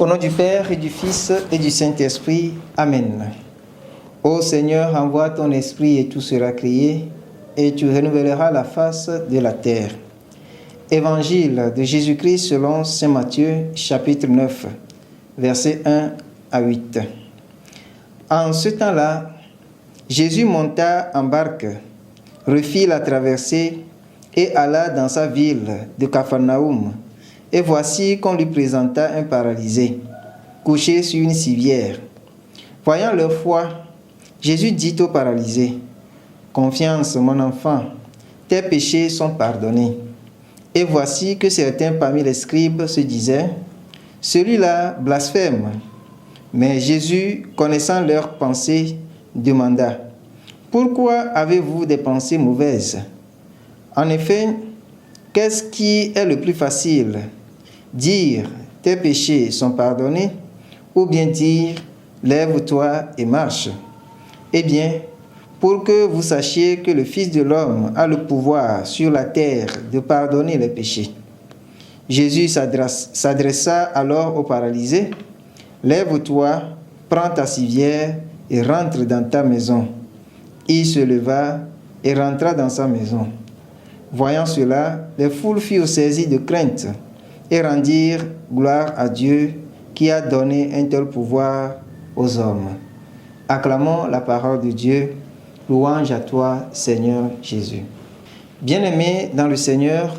Au nom du Père et du Fils et du Saint-Esprit. Amen. Ô Seigneur, envoie ton esprit et tout sera créé, et tu renouvelleras la face de la terre. Évangile de Jésus-Christ selon saint Matthieu, chapitre 9, versets 1 à 8. En ce temps-là, Jésus monta en barque, refit la traversée et alla dans sa ville de Capharnaüm. Et voici qu'on lui présenta un paralysé, couché sur une civière. Voyant leur foi, Jésus dit au paralysé, « Confiance, mon enfant, tes péchés sont pardonnés. » Et voici que certains parmi les scribes se disaient, « Celui-là blasphème. » Mais Jésus, connaissant leurs pensées, demanda, « Pourquoi avez-vous des pensées mauvaises? En effet, qu'est-ce qui est le plus facile? Dire, tes péchés sont pardonnés, ou bien dire, lève-toi et marche. Eh bien, pour que vous sachiez que le Fils de l'homme a le pouvoir sur la terre de pardonner les péchés. » Jésus s'adressa alors au paralysé, « Lève-toi, prends ta civière et rentre dans ta maison. » Il se leva et rentra dans sa maison. Voyant cela, les foules furent saisies de crainte et rendirent gloire à Dieu qui a donné un tel pouvoir aux hommes. Acclamons la parole de Dieu. Louange à toi, Seigneur Jésus. Bien-aimés dans le Seigneur,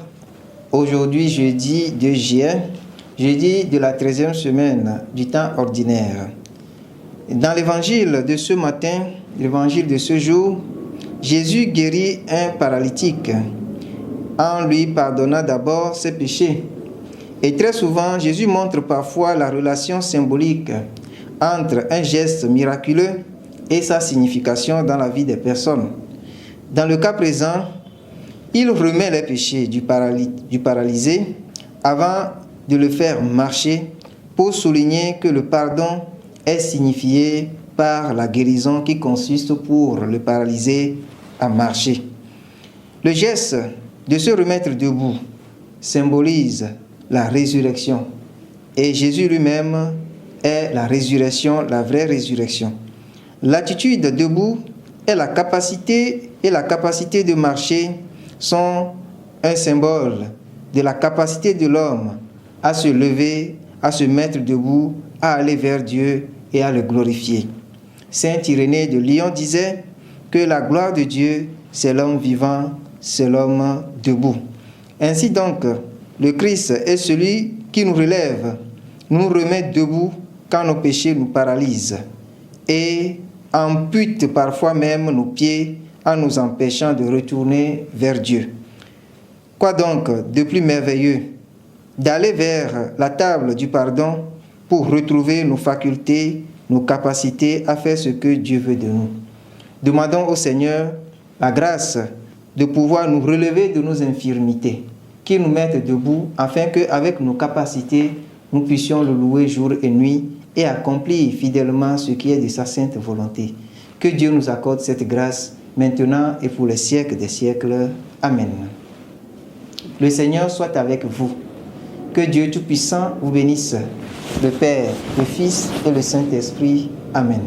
aujourd'hui jeudi 2 juillet, jeudi de la 13e semaine du temps ordinaire. Dans l'évangile de ce matin, l'évangile de ce jour, Jésus guérit un paralytique en lui pardonnant d'abord ses péchés. Et très souvent, Jésus montre parfois la relation symbolique entre un geste miraculeux et sa signification dans la vie des personnes. Dans le cas présent, il remet les péchés du paralysé avant de le faire marcher pour souligner que le pardon est signifié par la guérison qui consiste pour le paralysé à marcher. Le geste de se remettre debout symbolise la résurrection. Et Jésus lui-même est la résurrection, la vraie résurrection. L'attitude debout et la capacité de marcher sont un symbole de la capacité de l'homme à se lever, à se mettre debout, à aller vers Dieu et à le glorifier. Saint Irénée de Lyon disait que la gloire de Dieu, c'est l'homme vivant, c'est l'homme debout. Ainsi donc, le Christ est celui qui nous relève, nous remet debout quand nos péchés nous paralysent et ampute parfois même nos pieds en nous empêchant de retourner vers Dieu. Quoi donc de plus merveilleux d'aller vers la table du pardon pour retrouver nos facultés, nos capacités à faire ce que Dieu veut de nous. Demandons au Seigneur la grâce de pouvoir nous relever de nos infirmités, qu'il nous mette debout afin qu'avec nos capacités, nous puissions le louer jour et nuit et accomplir fidèlement ce qui est de sa sainte volonté. Que Dieu nous accorde cette grâce maintenant et pour les siècles des siècles. Amen. Le Seigneur soit avec vous. Que Dieu Tout-Puissant vous bénisse, le Père, le Fils et le Saint-Esprit. Amen.